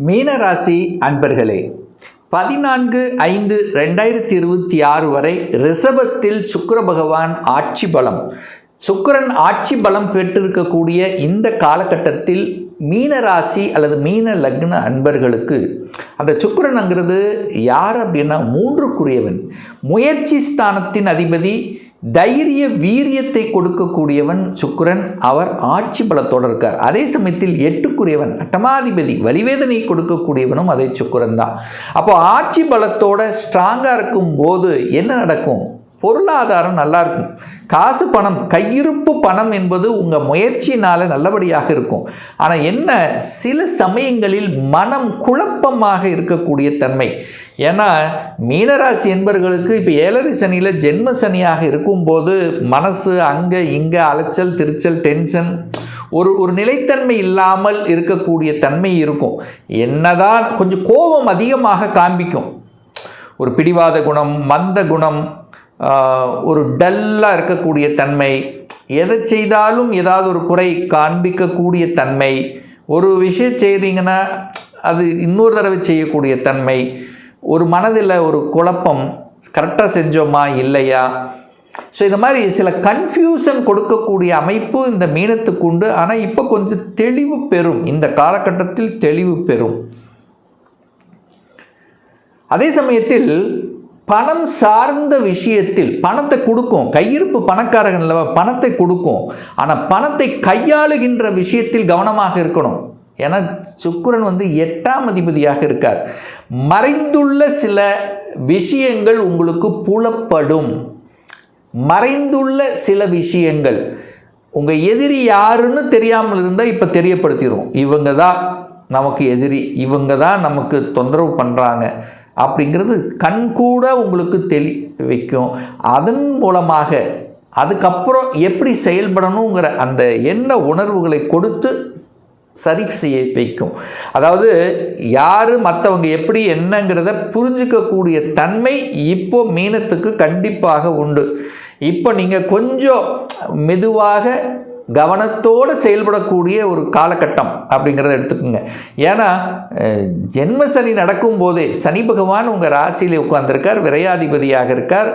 மீனராசி அன்பர்களே, 14/5/2026 வரை ரிஷபத்தில் சுக்கிர பகவான் ஆட்சி பலம். சுக்கிரன் ஆட்சி பலம் பெற்றிருக்கக்கூடிய இந்த காலகட்டத்தில் மீனராசி அல்லது மீன லக்ன அன்பர்களுக்கு அந்த சுக்கிரனுங்கிறது யார் அப்படின்னா 3க்குரியவன், முயற்சி ஸ்தானத்தின் அதிபதி, தைரிய வீரியத்தை கொடுக்கக்கூடியவன் சுக்கிரன். அவர் ஆட்சி பலத்தோடு இருக்கார். அதே சமயத்தில் 8க்குரியவன் அட்டமாதிபதி, வலிவேதனை கொடுக்கக்கூடியவனும் அதே சுக்கிரன் தான். அப்போ ஆட்சி பலத்தோட ஸ்ட்ராங்காக இருக்கும் போது என்ன நடக்கும்? பொருளாதாரம் நல்லா இருக்கும். காசு பணம், கையிருப்பு பணம் என்பது உங்கள் முயற்சினால் நல்லபடியாக இருக்கும். ஆனால் என்ன, சில சமயங்களில் மனம் குழப்பமாக இருக்கக்கூடிய தன்மை. ஏன்னா மீனராசி என்பவர்களுக்கு இப்போ 7ரை சனியில் ஜென்ம சனியாக இருக்கும்போது மனசு அங்கே இங்கே அலைச்சல் திருச்சல் டென்ஷன், ஒரு நிலைத்தன்மை இல்லாமல் இருக்கக்கூடிய தன்மை இருக்கும். என்னதான் கொஞ்சம் கோபம் அதிகமாக காண்பிக்கும், ஒரு பிடிவாத குணம், மந்த குணம், ஒரு டல்லாக இருக்கக்கூடிய தன்மை, எதை செய்தாலும் ஏதாவது ஒரு குறை காண்பிக்கக்கூடிய தன்மை, ஒரு விஷயம் செய்கிறீங்கன்னா அது இன்னொரு தடவை செய்யக்கூடிய தன்மை, ஒரு மனதில் ஒரு குழப்பம், கரெக்டாக செஞ்சோமா இல்லையா. ஸோ இந்த மாதிரி சில கன்ஃபியூஷன் கொடுக்கக்கூடிய அமைப்பு இந்த மீனத்துக்கு உண்டு. ஆனால் இப்போ கொஞ்சம் தெளிவு பெறும், இந்த காலகட்டத்தில் தெளிவு பெறும். அதே சமயத்தில் பணம் சார்ந்த விஷயத்தில் பணத்தை கொடுக்கும், கையிருப்பு பணக்காரர்கள் பணத்தை கொடுக்கும். ஆனால் பணத்தை கையாளுகின்ற விஷயத்தில் கவனமாக இருக்கணும். ஏன்னா சுக்கிரன் 8ஆம் அதிபதியாக இருக்கார். மறைந்துள்ள சில விஷயங்கள் உங்களுக்கு புலப்படும். மறைந்துள்ள சில விஷயங்கள் உங்கள் எதிரி யாருன்னு தெரியாமல் இருந்தால் இப்போ தெரியப்படுத்திடும். இவங்க தான் நமக்கு எதிரி, இவங்க தான் நமக்கு தொந்தரவு பண்ணுறாங்க அப்படிங்கிறது கண்கூட உங்களுக்கு வைக்கும். அதன் மூலமாக அதுக்கப்புறம் எப்படி செயல்படணுங்கிற அந்த எண்ண உணர்வுகளை கொடுத்து சரி செய்ய வைக்கும். அதாவது யார் மற்றவங்க எப்படி என்னங்கிறத புரிஞ்சிக்கக்கூடிய தன்மை இப்போ மீனத்துக்கு கண்டிப்பாக உண்டு. இப்போ நீங்கள் கொஞ்சம் மெதுவாக கவனத்தோடு செயல்படக்கூடிய ஒரு காலகட்டம் அப்படிங்கிறத எடுத்துக்கோங்க. ஏன்னா ஜென்ம சனி நடக்கும் போதே சனி பகவான் உங்கள் ராசியில் உட்கார்ந்துருக்கார், விரையாதிபதியாக இருக்கார்,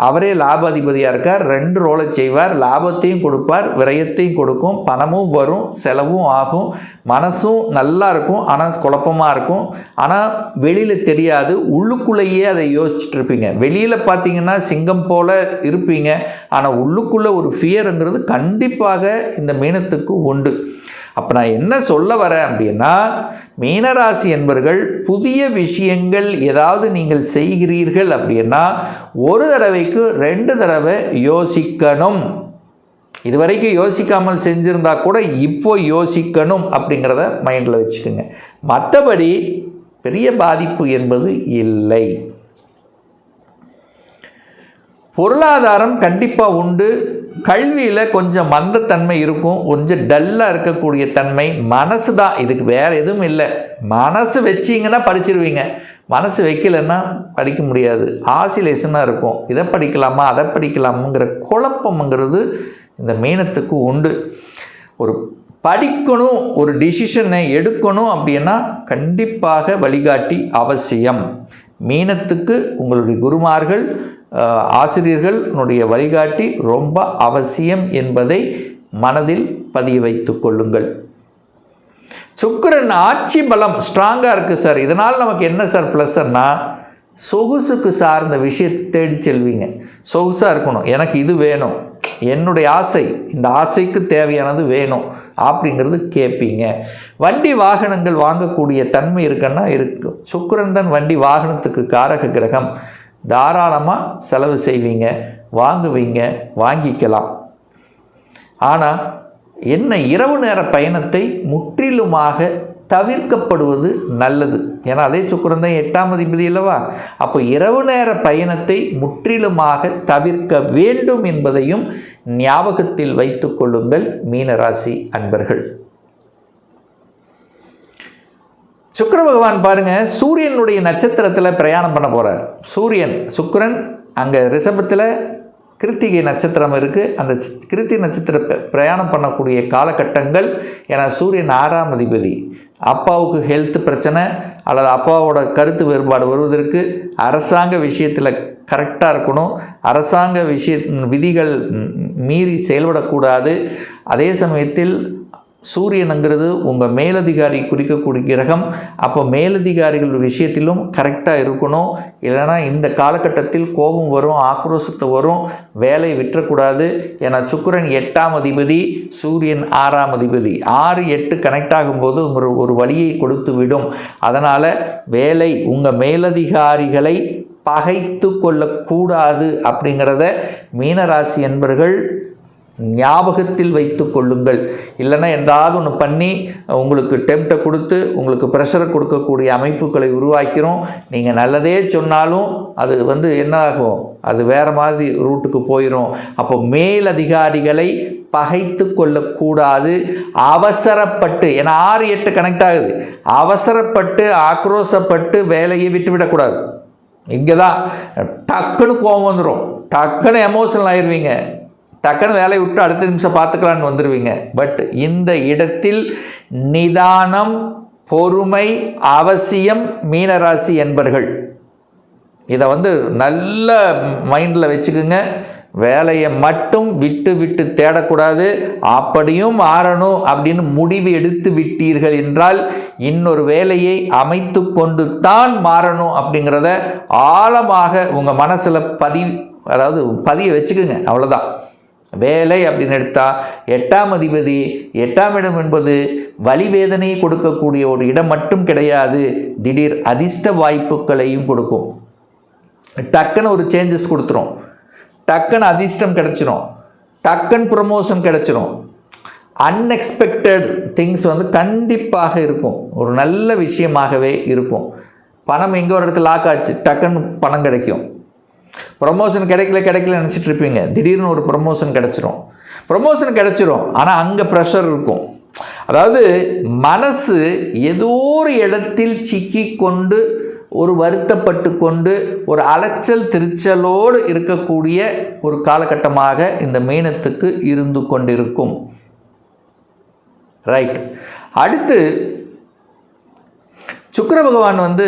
அவரே லாபாதிபதியாக இருக்கார். 2 ரோலை செய்வார், லாபத்தையும் கொடுப்பார், விரயத்தையும் கொடுக்கும், பணமும் வரும், செலவும் ஆகும், மனசும் நல்லா இருக்கும், ஆனால் குழப்பமாக இருக்கும். ஆனால் வெளியில் தெரியாது, உள்ளுக்குள்ளேயே அதை யோசிச்சுட்டு இருப்பீங்க. வெளியில் பார்த்தீங்கன்னா சிங்கம் போல் இருப்பீங்க, ஆனால் உள்ளுக்குள்ளே ஒரு ஃபியருங்கிறது கண்டிப்பாக இந்த மீனத்துக்கு உண்டு. அப்போ நான் என்ன சொல்ல வரேன் அப்படின்னா, மீனராசி என்பவர்கள் புதிய விஷயங்கள் ஏதாவது நீங்கள் செய்கிறீர்கள் அப்படின்னா ஒரு தடவைக்கு 2 தடவை யோசிக்கணும். இதுவரைக்கும் யோசிக்காமல் செஞ்சுருந்தா கூட இப்போ யோசிக்கணும் அப்படிங்கிறத மைண்டில் வச்சுக்கோங்க. மற்றபடி பெரிய பாதிப்பு என்பது இல்லை. பொருளாதாரம் கண்டிப்பாக உண்டு. கல்வியில் கொஞ்சம் மந்தத்தன்மை இருக்கும், கொஞ்சம் டல்லாக இருக்கக்கூடிய தன்மை. மனசு தான் இதுக்கு, வேறு எதுவும் இல்லை. மனசு வச்சிங்கன்னா படிச்சிருவீங்க, மனசு வைக்கலைன்னா படிக்க முடியாது. ஆசிலேஷனாக இருக்கும், இதை படிக்கலாமா அதை படிக்கலாமுங்கிற குழப்பம்ங்கிறது இந்த மீனத்துக்கு உண்டு. ஒரு படிக்கணும், ஒரு டிசிஷனை எடுக்கணும் அப்படின்னா கண்டிப்பாக வழிகாட்டி அவசியம். மீனத்துக்கு உங்களுடைய குருமார்கள், ஆசிரியர்கள் வழிகாட்டி ரொம்ப அவசியம் என்பதை மனதில் பதிய வைத்து கொள்ளுங்கள். சுக்கிரன் ஆட்சி பலம் ஸ்ட்ராங்காக இருக்குது சார், இதனால் நமக்கு என்ன சார் ப்ளஸ்ன்னா, சொகுசுக்கு சார்ந்த விஷயத்தை தேடி செல்வீங்க. சொகுசாக இருக்கணும், எனக்கு இது வேணும், என்னுடைய ஆசை, இந்த ஆசைக்கு தேவையானது வேணும் அப்படிங்கிறது கேட்பீங்க. வண்டி வாகனங்கள் வாங்கக்கூடிய தன்மை இருக்குன்னா இருக்கும். சுக்கிரன் தான் வண்டி வாகனத்துக்கு காரக கிரகம். தாராளமாக செலவு செய்வீங்க, வாங்குவீங்க, வாங்கிக்கலாம். ஆனால் என்ன, இரவு நேர பயணத்தை முற்றிலுமாக தவிர்க்கப்படுவது நல்லது. ஏன்னா அதே சுக்கிரன் தான் 8ஆம் அதிபதி அல்லவா. அப்போ இரவு நேர பயணத்தை முற்றிலுமாக தவிர்க்க வேண்டும் என்பதையும் ஞாபகத்தில் வைத்து கொள்ளுங்கள் மீனராசி அன்பர்கள். சுக்கிர பகவான் பாருங்கள், சூரியனுடைய நட்சத்திரத்தில் பிரயாணம் பண்ண போகிறார். சுக்கிரன் அங்கே ரிஷபத்தில் கிருத்திகை நட்சத்திரம் இருக்குது. அந்த கிருத்திகை நட்சத்திர பிரயாணம் பண்ணக்கூடிய காலகட்டங்கள். ஏன்னா சூரியன் 6ஆம் அதிபதி. அப்பாவுக்கு ஹெல்த் பிரச்சனை அல்லது அப்பாவோட கருத்து வேறுபாடு வருவதற்கு அரசாங்க விஷயத்தில் கரெக்டாக இருக்கணும். அரசாங்க விதிகள் மீறி செயல்படக்கூடாது. அதே சமயத்தில் சூரியனுங்கிறது உங்கள் மேலதிகாரி குறிக்கக்கூடிய கிரகம். அப்போ மேலதிகாரிகள் விஷயத்திலும் கரெக்டாக இருக்கணும். இல்லைனா இந்த காலகட்டத்தில் கோபம் வரும், ஆக்ரோஷத்தை வரும், வேலையை விட்டுறக்கூடாது. ஏன்னா சுக்கிரன் 8ஆம் அதிபதி, சூரியன் 6ஆம் அதிபதி. 6, 8 கனெக்ட் ஆகும்போது ஒரு வழியை கொடுத்து விடும். அதனால் வேலை உங்கள் மேலதிகாரிகளை பகைத்து கொள்ளக்கூடாது அப்படிங்கிறத மீனராசி என்பர்கள் ஞாபகத்தில் வைத்து கொள்ளுங்கள். இல்லைன்னா ஏதாவது ஒன்று பண்ணி உங்களுக்கு டெம்ப்டை கொடுத்து உங்களுக்கு ப்ரெஷரை கொடுக்கக்கூடிய அமைப்புகளை உருவாக்கிறோம். நீங்கள் நல்லதே சொன்னாலும் அது என்ன ஆகும், அது வேறு மாதிரி ரூட்டுக்கு போயிடும். அப்போ மேலதிகாரிகளை பகைத்து கொள்ளக்கூடாது. அவசரப்பட்டு, ஏன்னா 6, 8 கனெக்ட் ஆகுது, அவசரப்பட்டு ஆக்ரோஷப்பட்டு வேலையை விட்டுவிடக்கூடாது. இங்கே தான் டக்குன்னு கோபம் வந்துடும், டக்குன்னு எமோஷனல் ஆயிடுவீங்க, டக்குன்னு வேலையை விட்டு அடுத்த நிமிஷம் பார்த்துக்கலான்னு வந்துடுவீங்க. பட் இந்த இடத்தில் நிதானம், பொறுமை அவசியம் மீனராசி என்பர்கள். இதை நல்ல மைண்டில் வச்சுக்குங்க. வேலையை மட்டும் விட்டு தேடக்கூடாது. அப்படியும் மாறணும் அப்படின்னு முடிவு எடுத்து விட்டீர்கள் என்றால் இன்னொரு வேலையை அமைத்து கொண்டு தான் மாறணும் அப்படிங்கிறத ஆழமாக உங்கள் மனசில் பதிய வச்சுக்குங்க. அவ்வளோதான். வேலை அப்படின்னு எடுத்தால் 8ஆம் அதிபதி, 8ஆம் இடம் என்பது வலிவேதனையை கொடுக்கக்கூடிய ஒரு இடம் மட்டும் கிடையாது, திடீர் அதிர்ஷ்ட வாய்ப்புகளையும் கொடுக்கும். டக்குன்னு ஒரு சேஞ்சஸ் கொடுத்துரும், டக்குன்னு அதிர்ஷ்டம் கிடைச்சிரும், டக்குன்னு ப்ரமோஷன் கிடைச்சிரும். அன்எக்ஸ்பெக்டட் திங்ஸ் கண்டிப்பாக இருக்கும், ஒரு நல்ல விஷயமாகவே இருக்கும். பணம் எங்கே ஒரு இடத்துல லாக் ஆச்சு, டக்குன்னு பணம் கிடைக்கும். ப்ரொமோஷன் கிடைக்கல நினச்சிட்டு இருப்பீங்க, திடீர்னு ஒரு ப்ரொமோஷன் கிடைச்சிரும். ஆனால் அங்கே ப்ரெஷர் இருக்கும். அதாவது மனசு ஏதோ ஒரு இடத்தில் சிக்கி கொண்டு, ஒரு வருத்தப்பட்டு கொண்டு, ஒரு அலைச்சல் திருச்சலோடு இருக்கக்கூடிய ஒரு காலகட்டமாக இந்த மீனத்துக்கு இருந்து கொண்டிருக்கும். ரைட். அடுத்து சுக்கிர பகவான் அந்த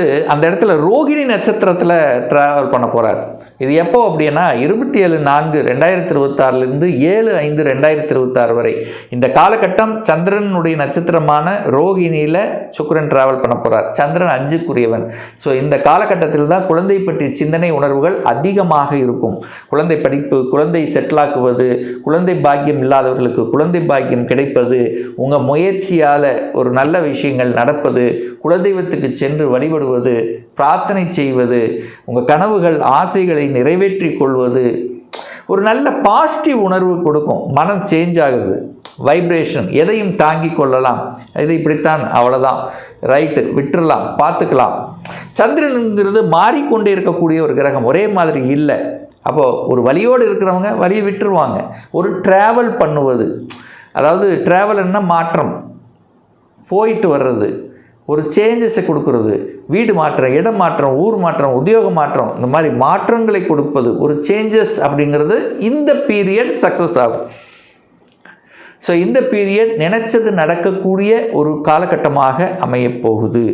இடத்துல ரோகிணி நட்சத்திரத்தில் ட்ராவல் பண்ண போகிறார். இது எப்போ அப்படின்னா 27/4/2026 7/5/2026 வரை இந்த காலகட்டம் சந்திரனுடைய நட்சத்திரமான ரோகிணியில் சுக்கிரன் ட்ராவல் பண்ண போகிறார். சந்திரன் 5க்குரியவன். ஸோ இந்த காலகட்டத்தில் தான் குழந்தை பற்றிய சிந்தனை உணர்வுகள் அதிகமாக இருக்கும். குழந்தை படிப்பு, குழந்தை செட்டிலாக்குவது, குழந்தை பாக்கியம் இல்லாதவர்களுக்கு குழந்தை பாக்கியம் கிடைப்பது, உங்கள் முயற்சியால் ஒரு நல்ல விஷயங்கள் நடப்பது, குலதெய்வத்துக்கு சென்று வழிபடுவது, பிரார்த்தனை செய்வது, உங்கள் கனவுகள் ஆசைகளை நிறைவேற்றி கொள்வது, ஒரு நல்ல பாசிட்டிவ் உணர்வு கொடுக்கும். மனம் சேஞ்ச் ஆகுது, வைப்ரேஷன், எதையும் தாங்கி கொள்ளலாம். இது இப்படித்தான், அவ்வளோதான், ரைட்டு, விட்டுறலாம், பார்த்துக்கலாம். சந்திரனுங்கிறது மாறிக்கொண்டே இருக்கக்கூடிய ஒரு கிரகம், ஒரே மாதிரி இல்லை. அப்போது ஒரு வழியோடு இருக்கிறவங்க வழியை விட்டுருவாங்க. ஒரு ட்ராவல் பண்ணுவது, அதாவது ட்ராவல்னா மாற்றம், போயிட்டு வர்றது, ஒரு சேஞ்சஸை கொடுக்கறது, வீடு மாற்றம், இடம் மாற்றம், ஊர் மாற்றம், உத்தியோக மாற்றம், இந்த மாதிரி மாற்றங்களை கொடுப்பது, ஒரு சேஞ்சஸ் அப்படிங்கிறது இந்த பீரியட் சக்ஸஸ் ஆகும். ஸோ இந்த பீரியட் நினைச்சது நடக்கக்கூடிய ஒரு காலகட்டமாக அமையப்போகுது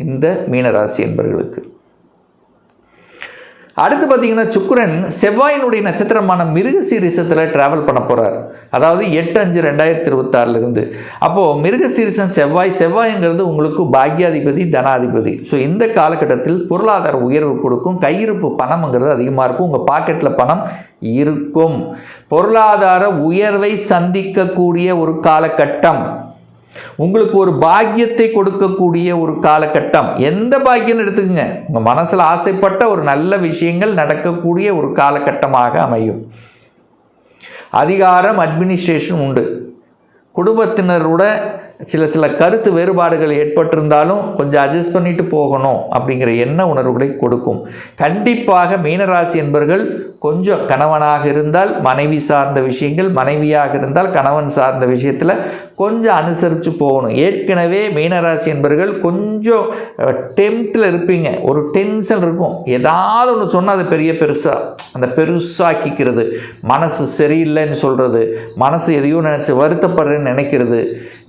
இந்த மீனராசி என்பவர்களுக்கு. அடுத்து பார்த்தீங்கன்னா சுக்கிரன் செவ்வாயினுடைய நட்சத்திரமான மிருகசீரிசத்தில் ட்ராவல் பண்ண போகிறார். அதாவது 8/5/2026 அப்போது மிருகசீரிசம் செவ்வாய்ங்கிறது உங்களுக்கு பாக்யாதிபதி, தனாதிபதி. ஸோ இந்த காலகட்டத்தில் பொருளாதார உயர்வு கொடுக்கும். கையிருப்பு பணம்ங்கிறது அதிகமாக இருக்கும், உங்கள் பாக்கெட்டில் பணம் இருக்கும். பொருளாதார உயர்வை சந்திக்கக்கூடிய ஒரு காலகட்டம், உங்களுக்கு ஒரு பாக்கியத்தை கொடுக்கக்கூடிய ஒரு காலகட்டம். எந்த பாக்கியம் எடுத்துக்கங்க, உங்கள் மனசில் ஆசைப்பட்ட ஒரு நல்ல விஷயங்கள் நடக்கக்கூடிய ஒரு காலகட்டமாக அமையும். அதிகாரம், அட்மினிஸ்ட்ரேஷன் உண்டு. குடும்பத்தினரோட சில கருத்து வேறுபாடுகள் ஏற்பட்டிருந்தாலும் கொஞ்சம் அட்ஜஸ்ட் பண்ணிட்டு போகணும் அப்படிங்கிற எண்ண உணர்வுகளை கொடுக்கும். கண்டிப்பாக மீனராசி என்பவர்கள் கொஞ்சம் கணவனாக இருந்தால் மனைவி சார்ந்த விஷயங்கள், மனைவியாக இருந்தால் கணவன் சார்ந்த விஷயத்தில் கொஞ்சம் அனுசரித்து போகணும். ஏற்கனவே மீனராசி என்பவர்கள் கொஞ்சம் டெம்ப்டில் இருப்பீங்க, ஒரு டென்ஷன் இருக்கும். ஏதாவது ஒன்று சொன்னால் அது அந்த பெருசாக்கிக்கிறது, மனசு சரியில்லைன்னு சொல்கிறது, மனசு எதையோ நினச்சி வருத்தப்படுறேன்னு நினைக்கிறது,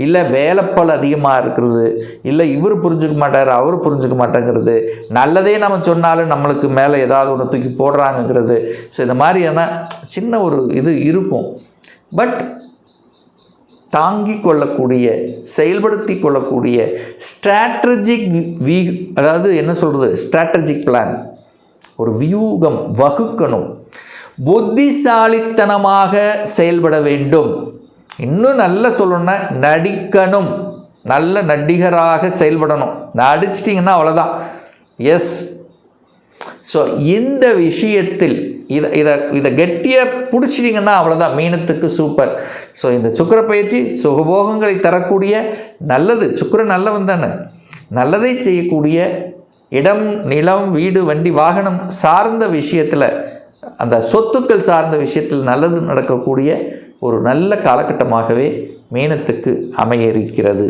இல்லை வேலைப்பள் அதிகமாக இருக்கிறது, இல்லை இவர் புரிஞ்சுக்க மாட்டார் அவர் புரிஞ்சுக்க மாட்டேங்கிறது, நல்லதே நம்ம சொன்னாலும் நம்மளுக்கு மேலே ஏதாவது ஒன்று தூக்கி போடுறாங்கங்கிறது. ஸோ இந்த மாதிரியான சின்ன ஒரு இது இருக்கும். பட் தாங்கி கொள்ளக்கூடிய, செயல்படுத்தி கொள்ளக்கூடிய ஸ்ட்ராட்டஜிக் அதாவது என்ன சொல்கிறது, ஸ்ட்ராட்டஜிக் பிளான், ஒரு வியூகம் வகுக்கணும். புத்திசாலித்தனமாக செயல்பட வேண்டும். இன்னும் நல்லா சொல்லணும்னா நடிக்கணும், நல்ல நடிகராக செயல்படணும். நடிச்சிட்டிங்கன்னா அவ்வளோதான். எஸ். ஸோ இந்த விஷயத்தில் இதை கெட்டியாக பிடிச்சிட்டிங்கன்னா அவ்வளோதான், மீனத்துக்கு சூப்பர். ஸோ இந்த சுக்கிர பயிற்சி சுகபோகங்களை தரக்கூடிய, நல்லது, சுக்கிரன் நல்லவன் தானே, நல்லதை செய்யக்கூடிய, இடம் நிலம் வீடு வண்டி வாகனம் சார்ந்த விஷயத்தில், அந்த சொத்துக்கள் சார்ந்த விஷயத்தில் நல்லது நடக்கக்கூடிய ஒரு நல்ல காலகட்டமாகவே மீனத்துக்கு அமைய இருக்கிறது.